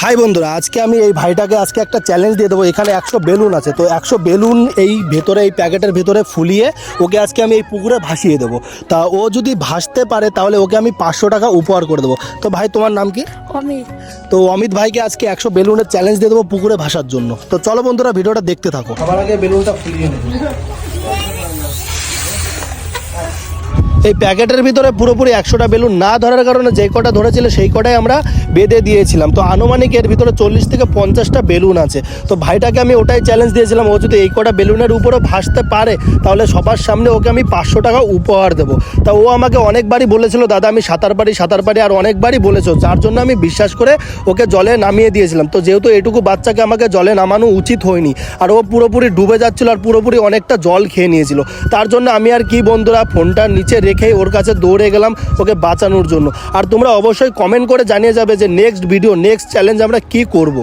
High বন্ধুরা, আজকে আমি এই ভাইটাকে আজকে একটা চ্যালেঞ্জ দিয়ে দেবো। এখানে 100 বেলুন আছে, তো 100 বেলুন এই ভেতরে এই প্যাকেটের ভেতরে ফুলিয়ে ওকে আজকে আমি এই পুকুরে ভাসিয়ে দেবো। তা ও যদি ভাসতে পারে তাহলে ওকে আমি 500 টাকা উপহার করে দেবো। তো ভাই, তোমার নাম কি? অমিত। তো অমিত ভাইকে আজকে 100 বেলুনের চ্যালেঞ্জ দিয়ে দেবো পুকুরে ভাসার জন্য। তো চলো বন্ধুরা, ভিডিওটা দেখতে থাকো। সবার আগে বেলুনটা ফুলিয়ে নেবো। এই প্যাকেটের ভিতরে পুরোপুরি 100টা বেলুন না ধরার কারণে যে কটা ধরেছিল সেই কটাই আমরা বেঁধে দিয়েছিলাম। তো আনুমানিক এর ভিতরে 40 থেকে 50টা বেলুন আছে। তো ভাইটাকে আমি ওটাই চ্যালেঞ্জ দিয়েছিলাম, ও যদি এই কটা বেলুনের উপরও ভাসতে পারে তাহলে সবার সামনে ওকে আমি 500 টাকা উপহার দেবো। তা ও আমাকে অনেকবারই বলেছিল, দাদা আমি সাঁতার পারি, আর অনেকবারই বলেছো, যার জন্য আমি বিশ্বাস করে ওকে জলে নামিয়ে দিয়েছিলাম। তো যেহেতু এটুকু বাচ্চাকে আমাকে জলে নামানো উচিত হয়নি, আর ও পুরোপুরি ডুবে যাচ্ছিল আর পুরোপুরি অনেকটা জল খেয়ে নিয়েছিল, তার জন্য আমি আর কি বন্ধুরা ফোনটা নিচে রেখেই ওর কাছে দৌড়ে গেলাম ওকে বাঁচানোর জন্য। আর তোমরা অবশ্যই কমেন্ট করে জানিয়ে যাবে যে নেক্সট ভিডিও নেক্সট চ্যালেঞ্জ আমরা কি করব।